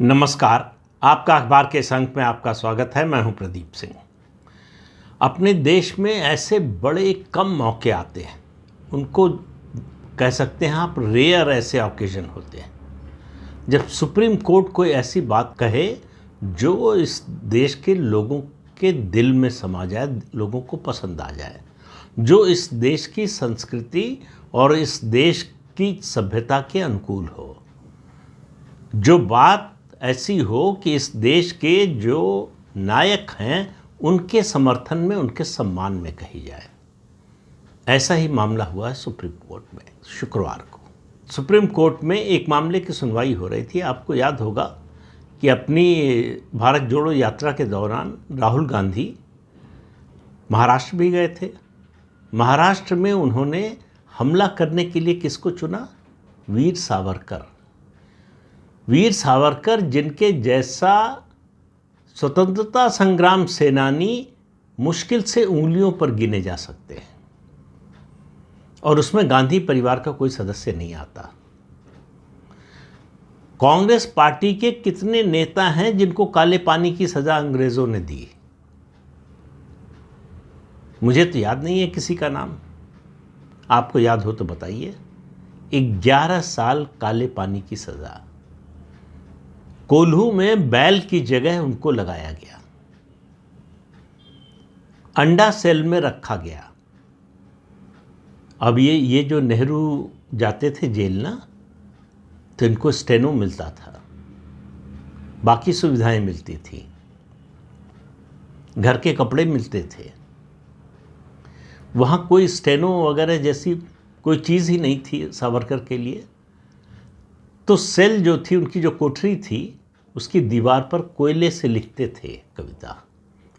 नमस्कार। आपका अखबार के इस अंक में आपका स्वागत है। मैं हूं प्रदीप सिंह। अपने देश में ऐसे बड़े कम मौके आते हैं, उनको कह सकते हैं आप रेयर ऐसे ऑकेजन होते हैं जब सुप्रीम कोर्ट कोई ऐसी बात कहे जो इस देश के लोगों के दिल में समा जाए, लोगों को पसंद आ जाए, जो इस देश की संस्कृति और इस देश की सभ्यता के अनुकूल हो, जो बात ऐसी हो कि इस देश के जो नायक हैं उनके समर्थन में, उनके सम्मान में कही जाए। ऐसा ही मामला हुआ है सुप्रीम कोर्ट में। शुक्रवार को सुप्रीम कोर्ट में एक मामले की सुनवाई हो रही थी। आपको याद होगा कि अपनी भारत जोड़ो यात्रा के दौरान राहुल गांधी महाराष्ट्र भी गए थे। महाराष्ट्र में उन्होंने हमला करने के लिए किसको चुना? वीर सावरकर। वीर सावरकर, जिनके जैसा स्वतंत्रता संग्राम सेनानी मुश्किल से उंगलियों पर गिने जा सकते हैं, और उसमें गांधी परिवार का कोई सदस्य नहीं आता। कांग्रेस पार्टी के कितने नेता हैं जिनको काले पानी की सजा अंग्रेजों ने दी? मुझे तो याद नहीं है किसी का नाम। आपको याद हो तो बताइए। 11 साल काले पानी की सजा। कोल्हू में बैल की जगह उनको लगाया गया, अंडा सेल में रखा गया। अब ये जो नेहरू जाते थे जेल ना, तो इनको स्टेनो मिलता था, बाकी सुविधाएं मिलती थी, घर के कपड़े मिलते थे। वहाँ कोई स्टेनो वगैरह जैसी कोई चीज़ ही नहीं थी सावरकर के लिए। तो सेल जो थी, उनकी जो कोठरी थी, उसकी दीवार पर कोयले से लिखते थे कविता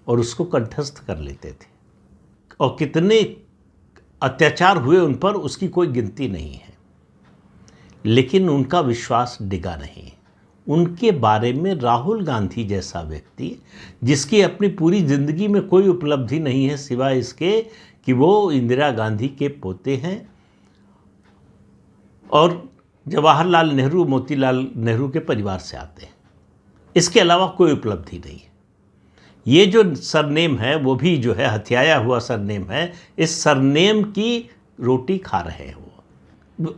और उसको कंठस्थ कर लेते थे। और कितने अत्याचार हुए उन पर, उसकी कोई गिनती नहीं है। लेकिन उनका विश्वास डिगा नहीं। उनके बारे में राहुल गांधी जैसा व्यक्ति, जिसकी अपनी पूरी जिंदगी में कोई उपलब्धि नहीं है सिवाय इसके कि वो इंदिरा गांधी के पोते हैं और जवाहरलाल नेहरू, मोतीलाल नेहरू के परिवार से आते हैं। इसके अलावा कोई उपलब्धि नहीं है। ये जो सरनेम है वो भी जो है हथियाया हुआ सरनेम है। इस सरनेम की रोटी खा रहे हैं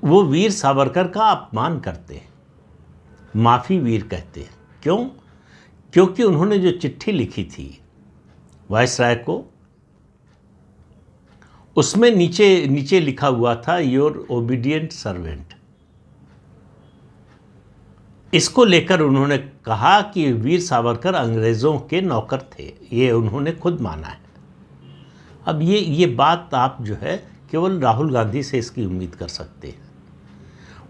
वो वीर सावरकर का अपमान करते हैं, माफ़ी वीर कहते हैं। क्यों? क्योंकि उन्होंने जो चिट्ठी लिखी थी वायसराय को, उसमें नीचे लिखा हुआ था योर ओबीडियंट सर्वेंट। इसको लेकर उन्होंने कहा कि वीर सावरकर अंग्रेज़ों के नौकर थे। ये उन्होंने खुद माना है। अब ये बात आप जो है केवल राहुल गांधी से इसकी उम्मीद कर सकते हैं।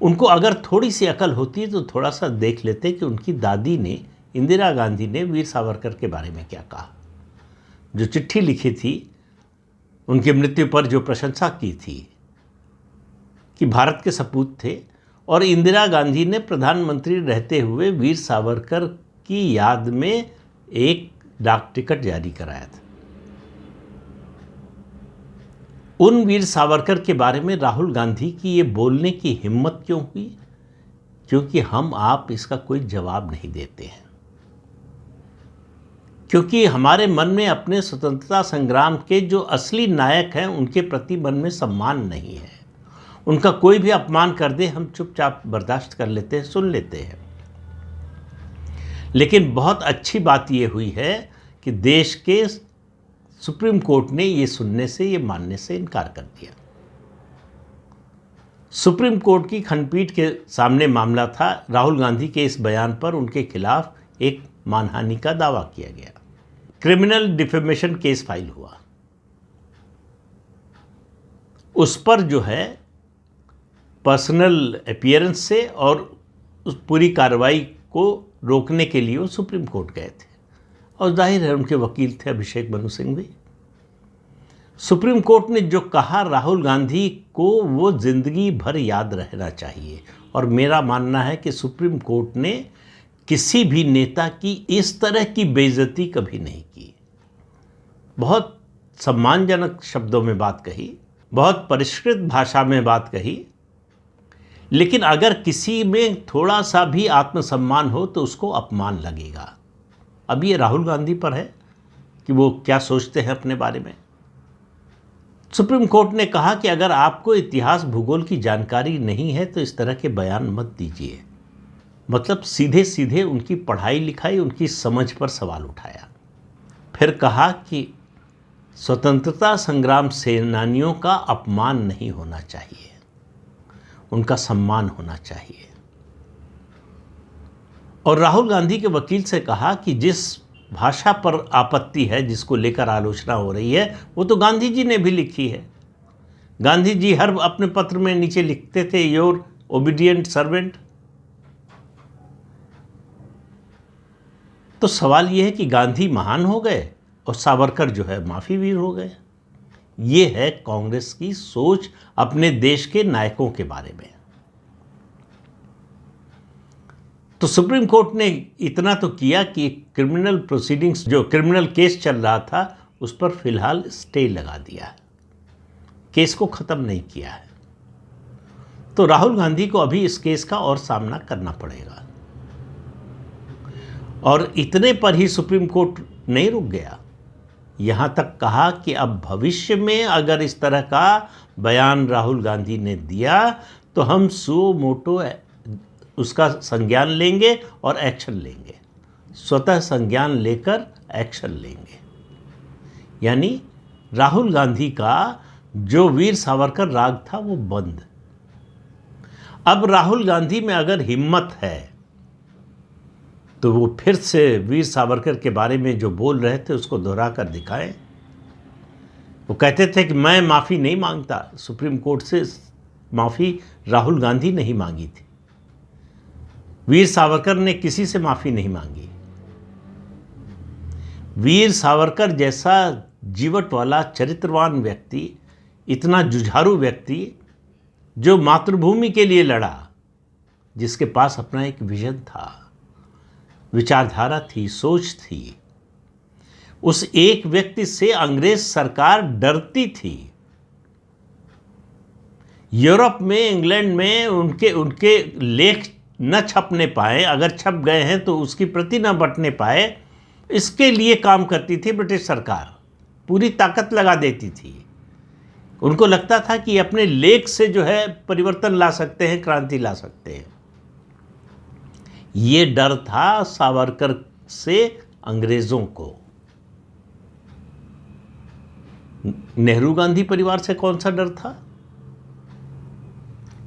उनको अगर थोड़ी सी अकल होती तो थोड़ा सा देख लेते कि उनकी दादी ने, इंदिरा गांधी ने, वीर सावरकर के बारे में क्या कहा। जो चिट्ठी लिखी थी, उनकी मृत्यु पर जो प्रशंसा की थी कि भारत के सपूत थे, और इंदिरा गांधी ने प्रधानमंत्री रहते हुए वीर सावरकर की याद में एक डाक टिकट जारी कराया था। उन वीर सावरकर के बारे में राहुल गांधी की ये बोलने की हिम्मत क्यों हुई? क्योंकि हम आप इसका कोई जवाब नहीं देते हैं। क्योंकि हमारे मन में अपने स्वतंत्रता संग्राम के जो असली नायक हैं उनके प्रति मन में सम्मान नहीं है। उनका कोई भी अपमान कर दे, हम चुपचाप बर्दाश्त कर लेते हैं, सुन लेते हैं। लेकिन बहुत अच्छी बात यह हुई है कि देश के सुप्रीम कोर्ट ने ये सुनने से, ये मानने से इनकार कर दिया। सुप्रीम कोर्ट की खंडपीठ के सामने मामला था। राहुल गांधी के इस बयान पर उनके खिलाफ एक मानहानि का दावा किया गया। क्रिमिनल डिफेमेशन केस फाइल हुआ। उस पर जो है पर्सनल अपीयरेंस से और उस पूरी कार्रवाई को रोकने के लिए वो सुप्रीम कोर्ट गए थे, और जाहिर है उनके वकील थे अभिषेक मनु सिंघवी। सुप्रीम कोर्ट ने जो कहा, राहुल गांधी को वो जिंदगी भर याद रहना चाहिए। और मेरा मानना है कि सुप्रीम कोर्ट ने किसी भी नेता की इस तरह की बेइज्जती कभी नहीं की। बहुत सम्मानजनक शब्दों में बात कही, बहुत परिष्कृत भाषा में बात कही, लेकिन अगर किसी में थोड़ा सा भी आत्मसम्मान हो तो उसको अपमान लगेगा। अब ये राहुल गांधी पर है कि वो क्या सोचते हैं अपने बारे में। सुप्रीम कोर्ट ने कहा कि अगर आपको इतिहास भूगोल की जानकारी नहीं है तो इस तरह के बयान मत दीजिए। मतलब सीधे सीधे उनकी पढ़ाई लिखाई, उनकी समझ पर सवाल उठाया। फिर कहा कि स्वतंत्रता संग्राम सेनानियों का अपमान नहीं होना चाहिए, उनका सम्मान होना चाहिए। और राहुल गांधी के वकील से कहा कि जिस भाषा पर आपत्ति है, जिसको लेकर आलोचना हो रही है, वो तो गांधी जी ने भी लिखी है। गांधी जी हर अपने पत्र में नीचे लिखते थे, योर ओबीडियंट सर्वेंट। तो सवाल यह है कि गांधी महान हो गए और सावरकर जो है माफी वीर हो गए। ये है कांग्रेस की सोच अपने देश के नायकों के बारे में। तो सुप्रीम कोर्ट ने इतना तो किया कि क्रिमिनल प्रोसीडिंग्स, जो क्रिमिनल केस चल रहा था, उस पर फिलहाल स्टे लगा दिया है, केस को खत्म नहीं किया है। तो राहुल गांधी को अभी इस केस का और सामना करना पड़ेगा। और इतने पर ही सुप्रीम कोर्ट नहीं रुक गया, यहां तक कहा कि अब भविष्य में अगर इस तरह का बयान राहुल गांधी ने दिया तो हम सुओ मोटो उसका संज्ञान लेंगे और एक्शन लेंगे, स्वतः संज्ञान लेकर एक्शन लेंगे। यानी राहुल गांधी का जो वीर सावरकर राग था वो बंद। अब राहुल गांधी में अगर हिम्मत है तो वो फिर से वीर सावरकर के बारे में जो बोल रहे थे उसको दोहरा कर दिखाएं। वो कहते थे कि मैं माफ़ी नहीं मांगता, सुप्रीम कोर्ट से माफ़ी राहुल गांधी नहीं मांगी थी, वीर सावरकर ने किसी से माफ़ी नहीं मांगी। वीर सावरकर जैसा जीवट वाला चरित्रवान व्यक्ति, इतना जुझारू व्यक्ति, जो मातृभूमि के लिए लड़ा, जिसके पास अपना एक विजन था, विचारधारा थी, सोच थी, उस एक व्यक्ति से अंग्रेज सरकार डरती थी। यूरोप में, इंग्लैंड में उनके लेख न छपने पाए, अगर छप गए हैं तो उसकी प्रति न बंटने पाए, इसके लिए काम करती थी ब्रिटिश सरकार, पूरी ताकत लगा देती थी। उनको लगता था कि अपने लेख से जो है परिवर्तन ला सकते हैं, क्रांति ला सकते हैं। ये डर था सावरकर से अंग्रेजों को। नेहरू गांधी परिवार से कौन सा डर था?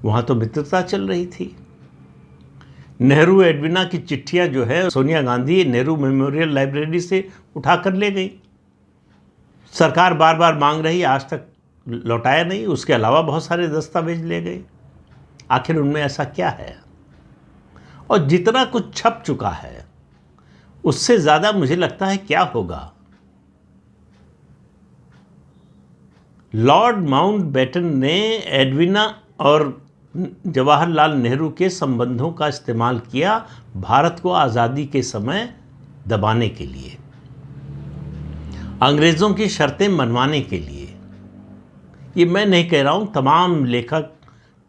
वहां तो मित्रता चल रही थी। नेहरू एडविना की चिट्ठियां जो है सोनिया गांधी नेहरू मेमोरियल लाइब्रेरी से उठाकर ले गई। सरकार बार बार मांग रही, आज तक लौटाया नहीं। उसके अलावा बहुत सारे दस्तावेज ले गए। आखिर उनमें ऐसा क्या है? और जितना कुछ छप चुका है उससे ज़्यादा मुझे लगता है क्या होगा। लॉर्ड माउंटबेटन ने एडविना और जवाहरलाल नेहरू के संबंधों का इस्तेमाल किया भारत को आज़ादी के समय दबाने के लिए, अंग्रेज़ों की शर्तें मनवाने के लिए। ये मैं नहीं कह रहा हूँ, तमाम लेखक,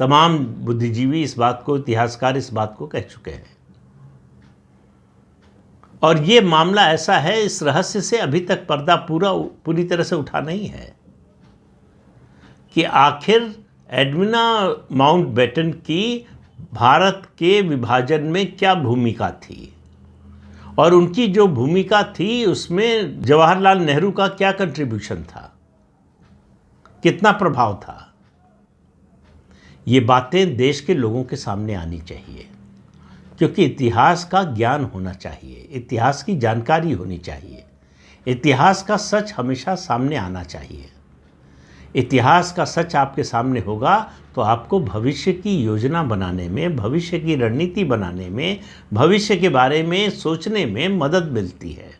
तमाम बुद्धिजीवी इस बात को, इतिहासकार इस बात को कह चुके हैं। और ये मामला ऐसा है, इस रहस्य से अभी तक पर्दा पूरी तरह से उठा नहीं है कि आखिर एडविना माउंटबेटन की भारत के विभाजन में क्या भूमिका थी, और उनकी जो भूमिका थी उसमें जवाहरलाल नेहरू का क्या कंट्रीब्यूशन था, कितना प्रभाव था। ये बातें देश के लोगों के सामने आनी चाहिए, क्योंकि इतिहास का ज्ञान होना चाहिए, इतिहास की जानकारी होनी चाहिए, इतिहास का सच हमेशा सामने आना चाहिए। इतिहास का सच आपके सामने होगा तो आपको भविष्य की योजना बनाने में, भविष्य की रणनीति बनाने में, भविष्य के बारे में सोचने में मदद मिलती है।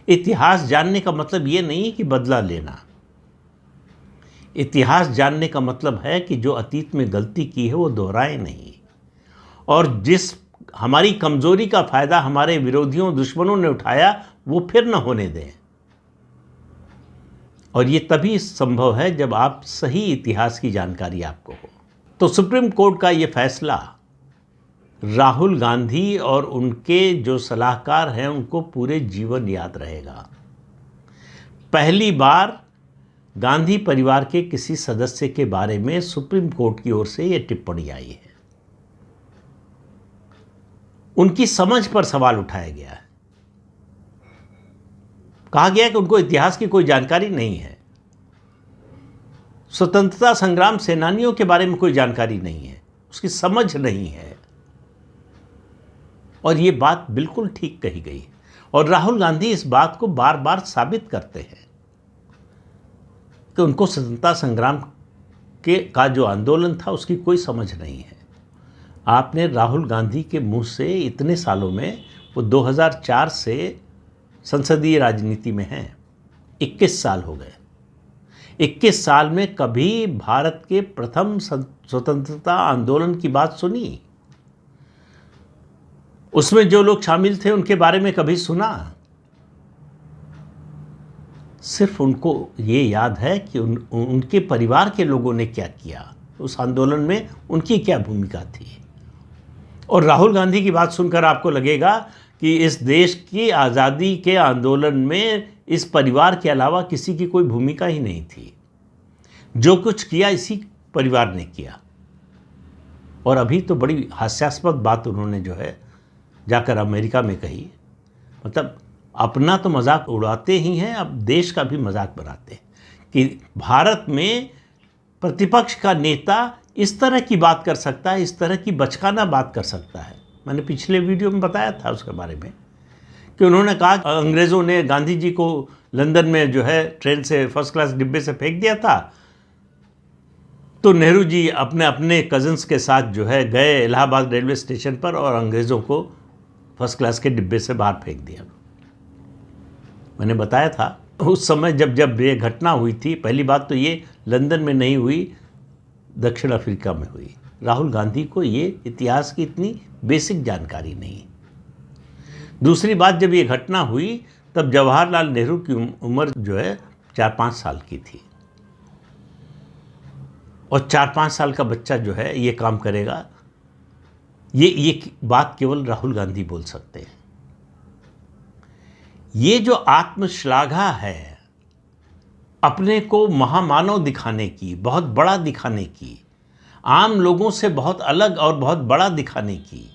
इतिहास जानने का मतलब ये नहीं कि बदला लेना। इतिहास जानने का मतलब है कि जो अतीत में गलती की है वो दोहराए नहीं, और जिस हमारी कमजोरी का फायदा हमारे विरोधियों, दुश्मनों ने उठाया, वो फिर न होने दें। और ये तभी संभव है जब आप सही इतिहास की जानकारी आपको हो। तो सुप्रीम कोर्ट का ये फैसला राहुल गांधी और उनके जो सलाहकार हैं उनको पूरे जीवन याद रहेगा। पहली बार गांधी परिवार के किसी सदस्य के बारे में सुप्रीम कोर्ट की ओर से यह टिप्पणी आई है। उनकी समझ पर सवाल उठाया गया है। कहा गया कि उनको इतिहास की कोई जानकारी नहीं है, स्वतंत्रता संग्राम सेनानियों के बारे में कोई जानकारी नहीं है, उसकी समझ नहीं है। और ये बात बिल्कुल ठीक कही गई है और राहुल गांधी इस बात को बार बार साबित करते हैं कि उनको स्वतंत्रता संग्राम का जो आंदोलन था उसकी कोई समझ नहीं है। आपने राहुल गांधी के मुंह से इतने सालों में, वो 2004 से संसदीय राजनीति में हैं, 21 साल हो गए, 21 साल में कभी भारत के प्रथम स्वतंत्रता आंदोलन की बात सुनी? उसमें जो लोग शामिल थे उनके बारे में कभी सुना? सिर्फ उनको ये याद है कि उनके परिवार के लोगों ने क्या किया, उस आंदोलन में उनकी क्या भूमिका थी। और राहुल गांधी की बात सुनकर आपको लगेगा कि इस देश की आज़ादी के आंदोलन में इस परिवार के अलावा किसी की कोई भूमिका ही नहीं थी। जो कुछ किया इसी परिवार ने किया। और अभी तो बड़ी हास्यास्पद बात उन्होंने जो है जाकर अमेरिका में कही, मतलब अपना तो मजाक उड़ाते ही हैं, अब देश का भी मजाक बनाते हैं कि भारत में प्रतिपक्ष का नेता इस तरह की बात कर सकता है, इस तरह की बचकाना बात कर सकता है। मैंने पिछले वीडियो में बताया था उसके बारे में कि उन्होंने कहा अंग्रेज़ों ने गांधी जी को लंदन में जो है ट्रेन से फर्स्ट क्लास डिब्बे से फेंक दिया था, तो नेहरू जी अपने अपने कज़न्स के साथ जो है गए इलाहाबाद रेलवे स्टेशन पर और अंग्रेज़ों को फर्स्ट क्लास के डिब्बे से बाहर फेंक दिया। मैंने बताया था उस समय जब ये घटना हुई थी, पहली बात तो ये लंदन में नहीं हुई, दक्षिण अफ्रीका में हुई। राहुल गांधी को ये इतिहास की इतनी बेसिक जानकारी नहीं। दूसरी बात, जब ये घटना हुई तब जवाहरलाल नेहरू की उम्र जो है 4-5 साल की थी और 4-5 साल का बच्चा जो है ये काम करेगा, ये बात केवल राहुल गांधी बोल सकते हैं। ये जो आत्मश्लाघा है, अपने को महामानव दिखाने की, बहुत बड़ा दिखाने की, आम लोगों से बहुत अलग और बहुत बड़ा दिखाने की,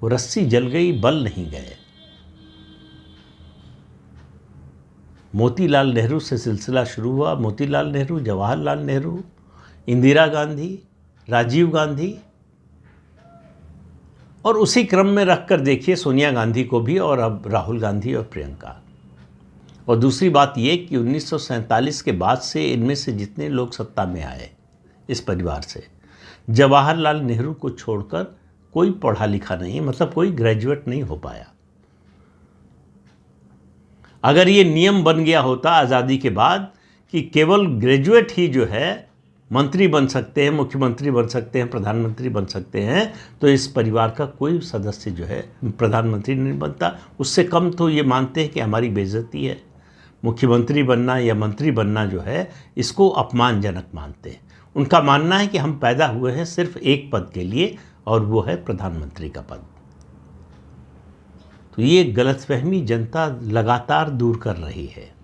वो रस्सी जल गई, बल नहीं गए। मोतीलाल नेहरू से सिलसिला शुरू हुआ। मोतीलाल नेहरू, जवाहरलाल नेहरू, इंदिरा गांधी, राजीव गांधी, और उसी क्रम में रखकर देखिए सोनिया गांधी को भी, और अब राहुल गांधी और प्रियंका। और दूसरी बात ये कि 1947 के बाद से इनमें से जितने लोग सत्ता में आए इस परिवार से, जवाहरलाल नेहरू को छोड़कर कोई पढ़ा लिखा नहीं, मतलब कोई ग्रेजुएट नहीं हो पाया। अगर ये नियम बन गया होता आज़ादी के बाद कि केवल ग्रेजुएट ही जो है मंत्री बन सकते हैं, मुख्यमंत्री बन सकते हैं, प्रधानमंत्री बन सकते हैं, तो इस परिवार का कोई सदस्य जो है प्रधानमंत्री नहीं बनता। उससे कम तो ये मानते हैं कि हमारी बेइज्जती है। मुख्यमंत्री बनना या मंत्री बनना जो है इसको अपमानजनक मानते हैं। उनका मानना है कि हम पैदा हुए हैं सिर्फ एक पद के लिए, और वो है प्रधानमंत्री का पद। तो ये गलतफहमी जनता लगातार दूर कर रही है।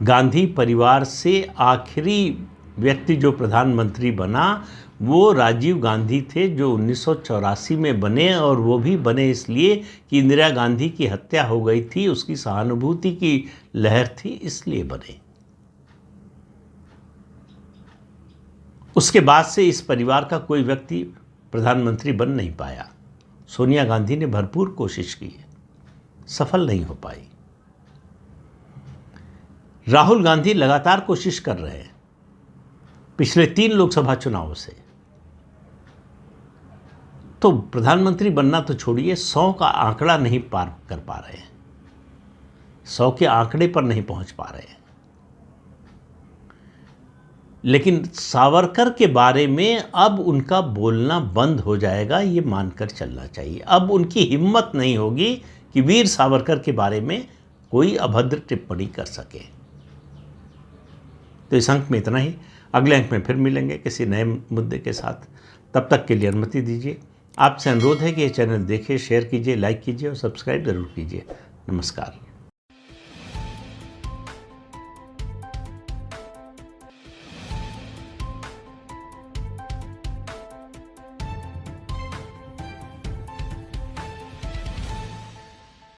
गांधी परिवार से आखिरी व्यक्ति जो प्रधानमंत्री बना वो राजीव गांधी थे, जो 1984 में बने, और वो भी बने इसलिए कि इंदिरा गांधी की हत्या हो गई थी, उसकी सहानुभूति की लहर थी, इसलिए बने। उसके बाद से इस परिवार का कोई व्यक्ति प्रधानमंत्री बन नहीं पाया। सोनिया गांधी ने भरपूर कोशिश की, सफल नहीं हो पाई। राहुल गांधी लगातार कोशिश कर रहे हैं पिछले 3 लोकसभा चुनावों से। तो प्रधानमंत्री बनना तो छोड़िए, 100 का आंकड़ा नहीं पार कर पा रहे हैं, 100 के आंकड़े पर नहीं पहुंच पा रहे हैं। लेकिन सावरकर के बारे में अब उनका बोलना बंद हो जाएगा, ये मानकर चलना चाहिए। अब उनकी हिम्मत नहीं होगी कि वीर सावरकर के बारे में कोई अभद्र टिप्पणी कर सके। तो इस अंक में इतना ही। अगले अंक में फिर मिलेंगे किसी नए मुद्दे के साथ। तब तक के लिए अनुमति दीजिए। आपसे अनुरोध है कि ये चैनल देखिए, शेयर कीजिए, लाइक कीजिए और सब्सक्राइब ज़रूर कीजिए। नमस्कार।